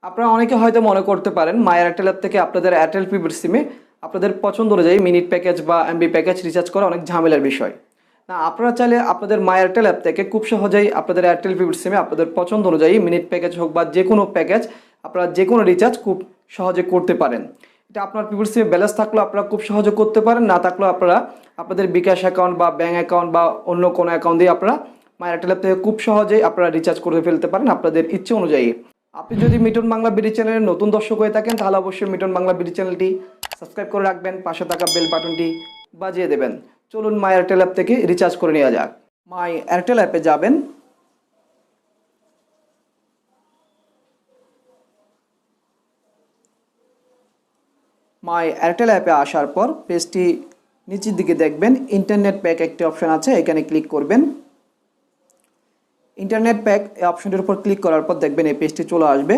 আপনারা অনেকে হয়তো মনে করতে পারেন মাই এয়ারটেল অ্যাপ থেকে আপনাদের এয়ারটেল প্রিপেড সিমে আপনাদের পছন্দ অনুযায়ী মিনিট প্যাকেজ বা এমবি প্যাকেজ রিচার্জ করা অনেক ঝামেলার বিষয়। না, আপনারা চাইলে আপনাদের মাই এয়ারটেল অ্যাপ থেকে খুব সহজেই আপনাদের এয়ারটেল প্রিপেড সিমে আপনাদের পছন্দ অনুযায়ী মিনিট প্যাকেজ হোক বা যে কোনো প্যাকেজ আপনারা যে কোনো রিচার্জ খুব সহজে করতে পারেন। এটা আপনার প্রিপেড সিমে ব্যালেন্স থাকলেও আপনারা খুব সহজে করতে পারেন, না থাকলেও আপনারা আপনাদের বিকাশ অ্যাকাউন্ট বা ব্যাঙ্ক অ্যাকাউন্ট বা অন্য কোনো অ্যাকাউন্ট দিয়ে আপনারা মাই এয়ারটেল অ্যাপ থেকে খুব সহজেই আপনারা রিচার্জ করে ফেলতে পারেন আপনাদের ইচ্ছে অনুযায়ী। আপনি যদি মিটন বাংলা বিডি চ্যানেলের নতুন দর্শক হয়ে থাকেন তাহলে অবশ্যই মিটন বাংলা বিডি চ্যানেলটি সাবস্ক্রাইব করে রাখবেন, পাশে থাকা বেল বাটনটি বাজিয়ে দেবেন। চলুন মাই এয়ারটেল অ্যাপ থেকে রিচার্জ করে নেওয়া যাক। মাই এয়ারটেল অ্যাপে যাবেন, মাই এয়ারটেল অ্যাপে আসার পর পেজটি নিচের দিকে দেখবেন ইন্টারনেট প্যাক একটি অপশন আছে, এখানে ক্লিক করবেন। ইন্টারনেট প্যাক এই অপশনটির উপর ক্লিক করার পর দেখবেন এই পেজটি চলে আসবে।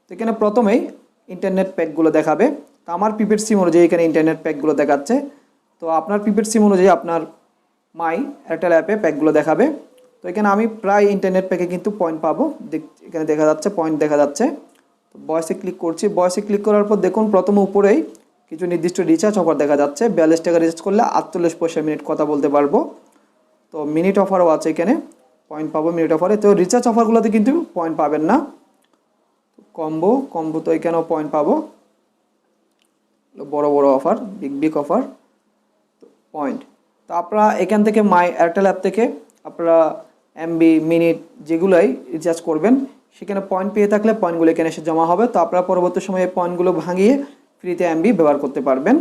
তো এখানে প্রথমেই ইন্টারনেট প্যাকগুলো দেখাবে। তো আমার প্রিপেড সিম অনুযায়ী এখানে ইন্টারনেট প্যাকগুলো দেখাচ্ছে। তো আপনার প্রিপেড সিম অনুযায়ী আপনার মাই এয়ারটেল অ্যাপে প্যাকগুলো দেখাবে। তো এখানে আমি প্রায় ইন্টারনেট প্যাকে কিন্তু পয়েন্ট পাবো, এখানে দেখা যাচ্ছে পয়েন্ট দেখা যাচ্ছে। তো বয়সে ক্লিক করছি, বয়সে ক্লিক করার পর দেখুন প্রথমে উপরেই কিছু নির্দিষ্ট রিচার্জ অফার দেখা যাচ্ছে। 42 টাকা রিচার্জ করলে 48 পয়সা মিনিট কথা বলতে পারবো। তো মিনিট অফারও আছে, এখানে পয়েন্ট পাবো মিনিট অফারে। তো রিচার্জ অফারগুলোতে কিন্তু পয়েন্ট পাবেন না। কম্বো তো এখানেও পয়েন্ট পাবো, বড় বড় অফার, বিগ অফার, পয়েন্ট। তো আপনারা এখান থেকে মাই এয়ারটেল অ্যাপ থেকে আপনারা এমবি মিনিট যেগুলোই রিচার্জ করবেন সেখানে পয়েন্ট পেয়ে থাকলে পয়েন্টগুলো এখানে এসে জমা হবে। তো আপনারা পরবর্তী সময়ে পয়েন্টগুলো ভাঙিয়ে ফ্রিতে এমবি ব্যবহার করতে পারবেন।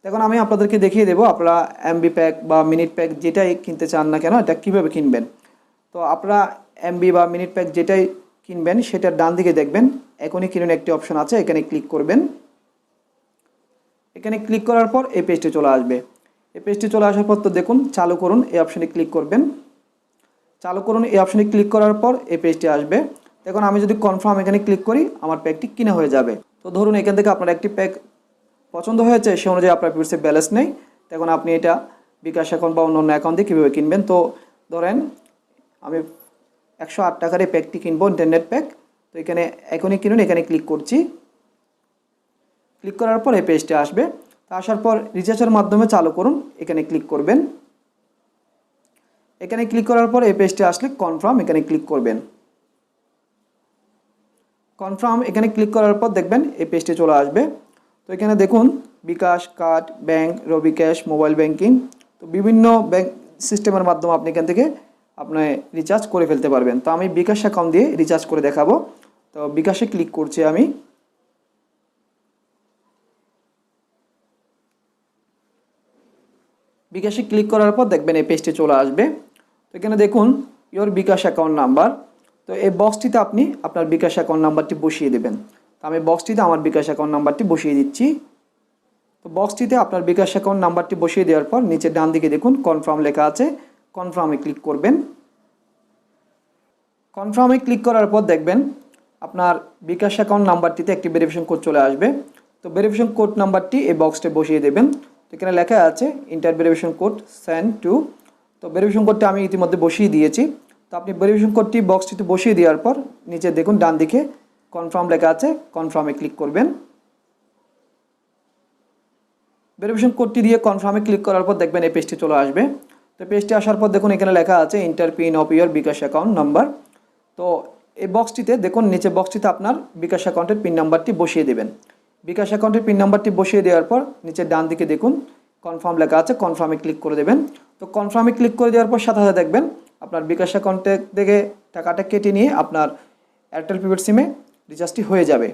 এখন আমি আপনাদেরকে দেখিয়ে দেবো আপনারা এমবি প্যাক বা মিনিট প্যাক যেটাই কিনতে চান না কেন এটা কীভাবে কিনবেন। তো আপনারা এমবি বা মিনিট প্যাক যেটাই কিনবেন সেটার ডান দিকে দেখবেন এখনই কিনুন একটি অপশন আছে, এখানে ক্লিক করবেন। এখানে ক্লিক করার পর এই পেজটি চলে আসবে। এই পেজটি চলে আসার পর তো দেখুন চালু করুন এই অপশনে ক্লিক করবেন। চালু করুন এই অপশনে ক্লিক করার পর এই পেজটি আসবে। দেখুন আমি যদি কনফার্ম এখানে ক্লিক করি আমার প্যাকটি কিনা হয়ে যাবে। তো ধরুন এখান থেকে আপনার একটি প্যাক পছন্দ হয়েছে, সে অনুযায়ী আপনার পিসে ব্যালেন্স নেই, তখন আপনি এটা বিকাশ অ্যাকাউন্ট বা অন্য অ্যাকাউন্ট দিয়ে কীভাবে কিনবেন। তো ধরেন আমি 108 টাকার এই প্যাকটি কিনবো, ইন্টারনেট প্যাক। তো এখানে এখনই কিনুন, এখানে ক্লিক করছি। ক্লিক করার পর এই পেজটি আসবে। তা আসার পর রিচার্জের মাধ্যমে চালু করুন, এখানে ক্লিক করবেন। এখানে ক্লিক করার পর এই পেজটি আসলে কনফার্ম এখানে ক্লিক করবেন। কনফার্ম এখানে ক্লিক করার পর দেখবেন এই পেজটি চলে আসবে। তো এখানে দেখুন বিকাশ, কার্ড, ব্যাংক, রবি ক্যাশ, মোবাইল ব্যাংকিং, তো বিভিন্ন ব্যাংক সিস্টেমের মাধ্যমে আপনি এখান থেকে আপনি রিচার্জ করে ফেলতে পারবেন। তো আমি বিকাশ অ্যাকাউন্ট দিয়ে রিচার্জ করে দেখাবো। তো বিকাশে ক্লিক করছি আমি। বিকাশে ক্লিক করার পর দেখবেন এই পেজটি চলে আসবে। তো এখানে দেখুন ইওর বিকাশ অ্যাকাউন্ট নাম্বার। তো এই বক্সটিতে আপনি আপনার বিকাশ অ্যাকাউন্ট নাম্বারটি বসিয়ে দেবেন। তো আমি বক্সটিতে আমার বিকাশ অ্যাকাউন্ট নাম্বারটি বসিয়ে দিচ্ছি। তো বক্সটিতে আপনার বিকাশ অ্যাকাউন্ট নাম্বারটি বসিয়ে দেওয়ার পর নিচে ডান দিকে দেখুন কনফার্ম লেখা আছে, কনফার্মে ক্লিক করবেন। কনফার্মে ক্লিক করার পর দেখবেন আপনার বিকাশ অ্যাকাউন্ট নাম্বারটিতে একটি ভেরিফিকেশন কোড চলে আসবে। তো ভেরিফিকেশন কোড নাম্বারটি এই বক্সটে বসিয়ে দেবেন। তো এখানে লেখা আছে inter verification code send to. তো ভেরিফিকেশন কোডটি আমি ইতিমধ্যে বসিয়ে দিয়েছি। তো আপনি ভেরিফিকেশন কোডটি বক্সটিতে বসিয়ে দেওয়ার পর নিচে দেখুন ডান দিকে কনফার্ম লেখা আছে, কনফার্মে ক্লিক করবেন। ভেরিফিকেশন কোডটি দিয়ে কনফার্মে ক্লিক করার পর দেখবেন এই পেজটি চলে আসবে। তো পেজটি আসার পর দেখুন এখানে লেখা আছে enter pin of your bKash account number. তো এই বক্সটিতে দেখুন নিচে বক্সটিতে আপনার বিকাশ অ্যাকাউন্টের পিন নাম্বারটি বসিয়ে দেবেন। বিকাশ অ্যাকাউন্টের পিন নাম্বারটি বসিয়ে দেওয়ার পর নিচে ডান দিকে দেখুন কনফার্ম লেখা আছে, কনফার্মে ক্লিক করে দেবেন। তো কনফার্মে ক্লিক করে দেওয়ার পর সাথে সাথে দেখবেন আপনার বিকাশ অ্যাকাউন্টে থেকে টাকাটা কেটে নিয়ে আপনার এয়ারটেল প্রিপেড সিমে রিচার্জটি হয়ে যাবে।